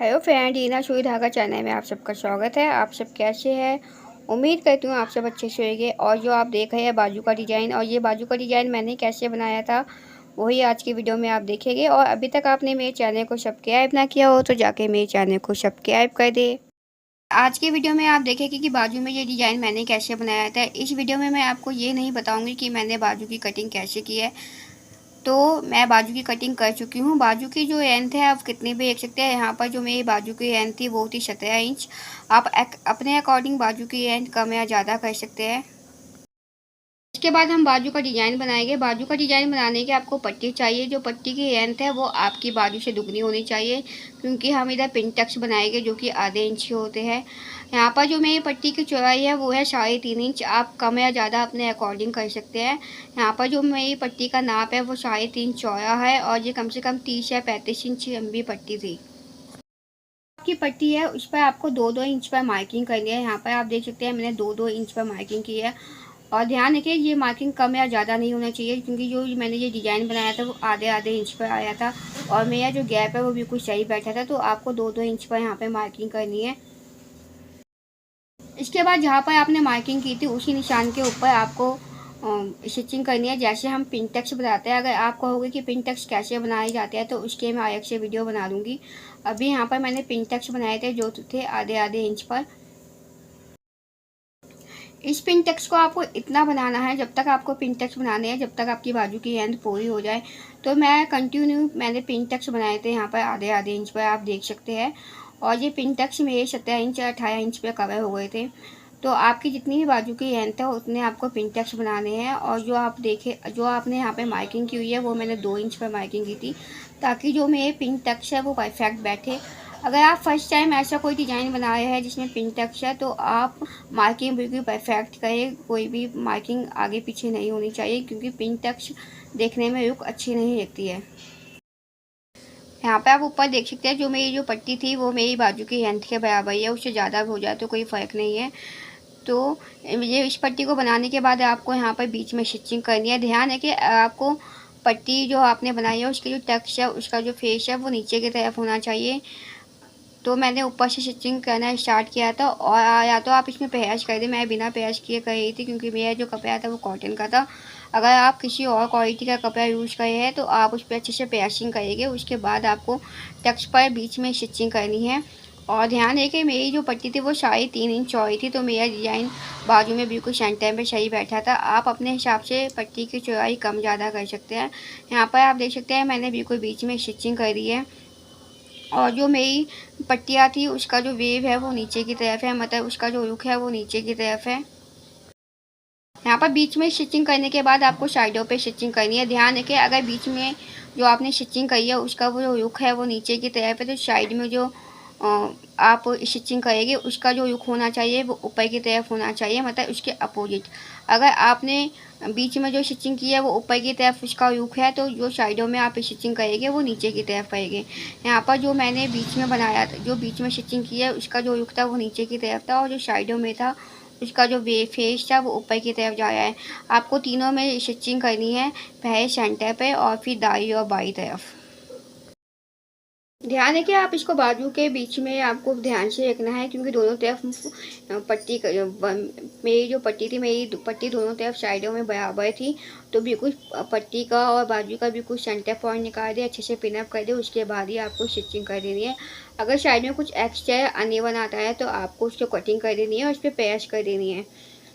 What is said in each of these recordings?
Hello friend, Reena सुई धागा channel में आप सबका स्वागत है। आप सब कैसे हैं? उम्मीद करती हूँ आप सब अच्छे से होंगे। और जो आप देख रहे हैं बाजू का डिज़ाइन, और ये बाजू का डिज़ाइन मैंने कैसे बनाया था वही आज की वीडियो में आप देखेंगे। और अभी तक आपने मेरे चैनल को सब्सक्राइब ना किया हो तो जाके मेरे चैनल को सब्सक्राइब कर दे। आज की वीडियो में आप देखेंगे कि बाजू में ये डिज़ाइन मैंने कैसे बनाया था। इस वीडियो में मैं आपको ये नहीं बताऊँगी कि मैंने बाजू की कटिंग कैसे की है। तो मैं बाजू की कटिंग कर चुकी हूँ। बाजू की जो लेंथ है आप कितनी भी देख सकते हैं। यहाँ पर जो मेरी बाजू की लेंथ थी वो थी 17 इंच। आप अपने अकॉर्डिंग बाजू की लेंथ कम या ज़्यादा कर सकते हैं। इसके बाद हम बाजू का डिज़ाइन बनाएंगे। बाजू का डिज़ाइन बनाने के आपको पट्टी चाहिए। जो पट्टी की लेंथ है वो आपकी बाजू से दुगनी होनी चाहिए, क्योंकि हम इधर पिन टक्स बनाएंगे जो कि आधे इंच के होते हैं। यहाँ पर जो मेरी पट्टी की चौड़ाई है वो है 3.5 इंच। आप कम या ज़्यादा अपने अकॉर्डिंग कर सकते हैं। यहाँ पर जो मेरी पट्टी का नाप है वो 3.5 चौड़ा है, और ये कम से कम 30 या 35 इंच लंबी पट्टी थी। आपकी पट्टी है उस पर आपको 2-2 इंच पर मार्किंग करनी है। यहाँ पर आप देख सकते हैं मैंने 2-2 इंच पर मार्किंग की है। और ध्यान रखिए ये मार्किंग कम या ज़्यादा नहीं होना चाहिए, क्योंकि जो मैंने ये डिज़ाइन बनाया था वो आधे आधे इंच पर आया था, और मेरा जो गैप है वो बिल्कुल सही बैठा था। तो आपको 2-2 इंच पर यहाँ पे मार्किंग करनी है। इसके बाद जहाँ पर आपने मार्किंग की थी उसी निशान के ऊपर आपको स्टिचिंग करनी है, जैसे हम पिन टक्स बनाते हैं। अगर आप कहोगे कि पिन टक्स कैसे बनाए जाते हैं तो उसके मैं अलग से वीडियो बना दूँगी। अभी यहाँ पर मैंने पिन टक्स बनाए थे जो थे आधे आधे इंच पर। इस पिन टेक्स को आपको इतना बनाना है, जब तक आपको पिन टेक्स बनाने हैं जब तक आपकी बाजू की लेंथ पूरी हो जाए। तो मैंने पिन टेक्स बनाए थे यहाँ पर आधे आधे इंच पर, आप देख सकते हैं। और ये पिन टेक्स मेरे 17 इंच या 18 इंच पे कवर हो गए थे। तो आपकी जितनी भी बाजू की लेंथ है उतने आपको पिन टेक्स बनाने हैं। और जो आपने यहाँ पे मार्किंग की हुई है वो मैंने 2 इंच पर मार्किंग की थी, ताकि जो मेरे पिन टेक्स है वो परफेक्ट बैठे। अगर आप फर्स्ट टाइम ऐसा कोई डिज़ाइन बनाया है जिसमें पिन टक्स है तो आप मार्किंग बिल्कुल परफेक्ट करें। कोई भी मार्किंग आगे पीछे नहीं होनी चाहिए, क्योंकि पिन टक्स देखने में लुक अच्छी नहीं लगती है। यहाँ पे आप ऊपर देख सकते हैं जो मेरी जो पट्टी थी वो मेरी बाजू की लेंथ के बराबर है। उससे ज़्यादा हो जाए तो कोई फ़र्क नहीं है। तो ये इस पट्टी को बनाने के बाद आपको यहाँ पर बीच में स्टिचिंग करनी है। ध्यान है कि आपको पट्टी जो आपने बनाई है उसकी जो टक्स है उसका जो फेस है वो नीचे की तरफ होना चाहिए। तो मैंने ऊपर से स्टिचिंग करना स्टार्ट किया था। और या तो आप इसमें पेहच कर दें, मैं बिना पेहच किए कर रही थी क्योंकि मेरा जो कपड़ा था वो कॉटन का था। अगर आप किसी और क्वालिटी का कपड़ा यूज़ कर रहे हैं तो आप उस पर अच्छे से पेहचिंग करेंगे। उसके बाद आपको टक्स पर बीच में स्टिचिंग करनी है। और ध्यान है कि मेरी जो पट्टी थी वो 3.5 इंच चौड़ी थी, तो मेरा डिज़ाइन बाजू में बिल्कुल सेंटर में सही बैठा था। आप अपने हिसाब से पट्टी की चौड़ाई कम ज़्यादा कर सकते हैं। यहाँ पर आप देख सकते हैं मैंने बिल्कुल बीच में स्टिचिंग कर दी है। और जो मेरी पट्टियाँ थी उसका जो वेव है वो नीचे की तरफ है, मतलब उसका जो रुख है वो नीचे की तरफ है। यहाँ पर बीच में स्टिचिंग करने के बाद आपको साइडों पे स्टिचिंग करनी है। ध्यान रखें अगर बीच में जो आपने स्टिचिंग करी है उसका वो जो रुख है वो नीचे की तरफ है, तो साइड में जो आप स्टिचिंग करेंगे उसका जो रुख होना चाहिए वो ऊपर की तरफ होना चाहिए, मतलब उसके अपोजिट। अगर आपने बीच में जो स्टिचिंग की है वो ऊपर की तरफ उसका रुख है, तो जो साइडों में आप स्टिचिंग करेंगे वो नीचे की तरफ करेंगे। यहाँ पर जो मैंने बीच में बनाया था, जो बीच में स्टिचिंग की है उसका जो रुख था वो नीचे की तरफ था, और जो साइडों में था उसका जो वे फेस था वो ऊपर की तरफ जा रहा है। आपको तीनों में स्टिचिंग करनी है, पहले सेंटर पे और फिर दाईं और बाईं तरफ। ध्यान है कि आप इसको बाजू के बीच में आपको ध्यान से रखना है, क्योंकि दोनों तरफ मेरी जो पट्टी थी, मेरी पट्टी दोनों तरफ साइडों में बराबर थी। तो बिल्कुल पट्टी का और बाजू का बिल्कुल सेंटर पॉइंट निकाल दे, अच्छे से पिनअप कर दे, उसके बाद ही आपको स्टिचिंग कर देनी है। अगर साइड में कुछ एक्स्ट्रा अनइवन आता है तो आपको उसको कटिंग कर देनी है और उस पर पैच कर देनी है।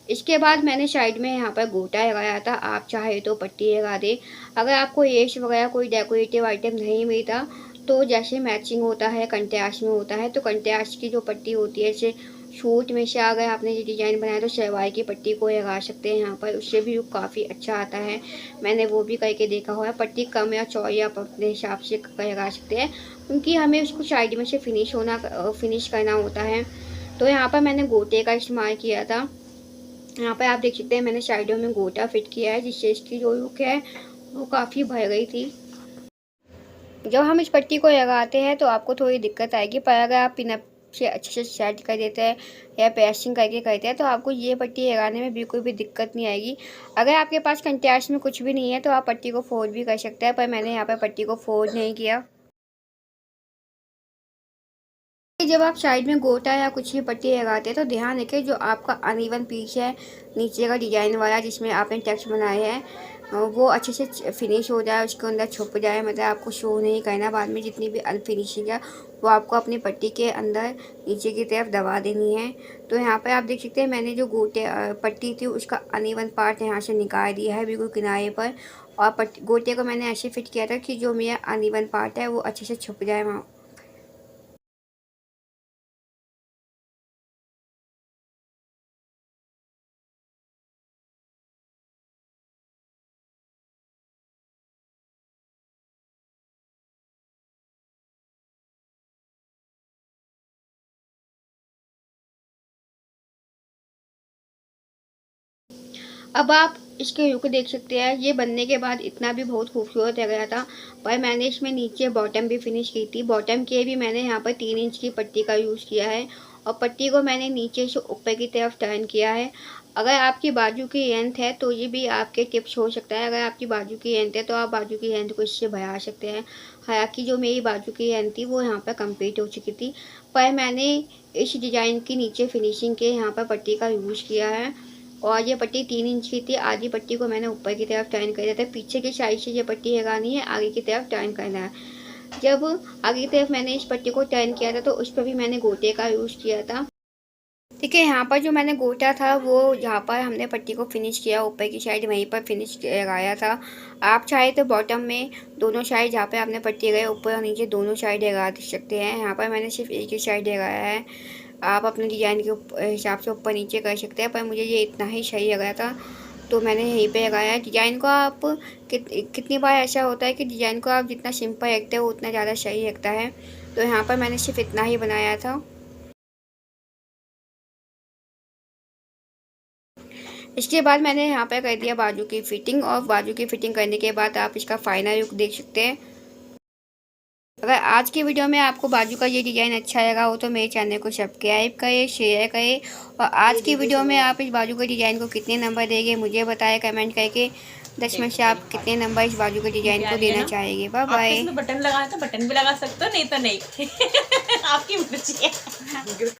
इसके बाद मैंने साइड में यहाँ पर गोटा लगाया था, आप चाहे तो पट्टी लगा दे। अगर आपको लेस वगैरह कोई डेकोरेटिव आइटम नहीं मिलता तो जैसे मैचिंग होता है कंट्रास्ट में होता है, तो कंट्रास्ट की जो पट्टी होती है, जैसे सूट में से अगर आपने ये डिज़ाइन बनाया तो सलवार की पट्टी को लगा सकते हैं यहाँ पर, उससे भी लुक काफ़ी अच्छा आता है। मैंने वो भी करके देखा हुआ है। पट्टी कम या चौड़ी आप अपने हिसाब से लगा सकते हैं, क्योंकि हमें उसको साइड में से फिनिश करना होता है। तो यहाँ पर मैंने गोटे का इस्तेमाल किया था। यहाँ पे आप देख सकते हैं मैंने साइडों में गोटा फिट किया है, जिससे इसकी जो लुक है वो काफ़ी भर गई थी। जब हम इस पट्टी को लगाते हैं तो आपको थोड़ी दिक्कत आएगी, पर अगर आप पिनअप से अच्छे से सेट कर देते हैं या पेस्टिंग करके करते हैं तो आपको ये पट्टी लगाने में बिल्कुल भी दिक्कत नहीं आएगी। अगर आपके पास कंट्रास्ट में कुछ भी नहीं है तो आप पट्टी को फोल्ड भी कर सकते हैं, पर मैंने यहाँ पर पट्टी को फोल्ड नहीं किया। जब आप साइड में गोटा या कुछ भी पट्टी लगाते हैं तो ध्यान रखें जो आपका अनइवन पीस है नीचे का डिजाइन वाला जिसमें आपने टेक्स्ट बनाए हैं वो अच्छे से फिनिश हो जाए, उसके अंदर छुप जाए, मतलब आपको शो नहीं करना। बाद में जितनी भी अनफिनिशिंग है वो आपको अपनी पट्टी के अंदर नीचे की तरफ दबा देनी है। तो यहाँ पर आप देख सकते हैं मैंने जो पट्टी थी उसका अनइवन पार्ट यहाँ से निकाल दिया है बिल्कुल किनारे पर, और गोटे को मैंने ऐसे फिट किया था कि जो मेरा अनइवन पार्ट है वो अच्छे से छुप जाए वहाँ। अब आप इसके व्यू को देख सकते हैं। ये बनने के बाद इतना भी बहुत खूबसूरत लग रहा था, पर मैंने इसमें नीचे बॉटम भी फिनिश की थी। बॉटम के भी मैंने यहाँ पर 3 इंच की पट्टी का यूज़ किया है और पट्टी को मैंने नीचे से ऊपर की तरफ टर्न किया है। अगर आपकी बाजू की लेंथ है तो ये भी आपके टिप्स हो सकता है। अगर आपकी बाजू की लेंथ है तो आप बाजू की लेंथ को इससे बढ़ा सकते हैं। हालांकि जो मेरी बाजू की लेंथ थी वो यहाँ पर कंप्लीट हो चुकी थी, पर मैंने इस डिज़ाइन की नीचे फिनिशिंग के यहाँ पर पट्टी का यूज़ किया है। और ये पट्टी 3 इंच की थी। आधी पट्टी को मैंने ऊपर की तरफ टर्न कर दिया था। पीछे की साइड से ये पट्टी लगानी है, आगे की तरफ टर्न करना है। जब आगे की तरफ मैंने इस पट्टी को टर्न किया था तो उस पर भी मैंने गोटे का यूज़ किया था। ठीक है, यहाँ पर जो मैंने गोटा था वो जहाँ पर हमने पट्टी को फिनिश किया ऊपर की साइड वहीं पर फिनिश लगाया था। आप चाहे तो बॉटम में दोनों साइड जहाँ पे आपने पट्टी लगाई ऊपर और नीचे दोनों साइड लगा सकते हैं। यहाँ पर मैंने सिर्फ एक ही साइड लगाया है। आप अपने डिज़ाइन के हिसाब से ऊपर नीचे कर सकते हैं, पर मुझे ये इतना ही सही लगा था तो मैंने यहीं पे लगाया है। डिज़ाइन को आप कितनी बार ऐसा होता है कि डिज़ाइन को आप जितना सिंपल रखते हो उतना ज़्यादा सही लगता है। तो यहाँ पर मैंने सिर्फ इतना ही बनाया था। इसके बाद मैंने यहाँ पे कर दिया बाजू की फिटिंग, और बाजू की फिटिंग करने के बाद आप इसका फाइनल लुक देख सकते हैं। अगर आज की वीडियो में आपको बाजू का ये डिज़ाइन अच्छा लगा हो तो मेरे चैनल को सब्सक्राइब करें, शेयर करें, और आज की वीडियो में आप इस बाजू के डिज़ाइन को कितने नंबर देंगे मुझे बताएं कमेंट करके। 10 में से आप कितने नंबर इस बाजू के डिज़ाइन को देना चाहेंगे। Bye bye. इसमें बटन लगाए तो बटन भी लगा सकते हो, नहीं तो नहीं। आपकी मर्जी है।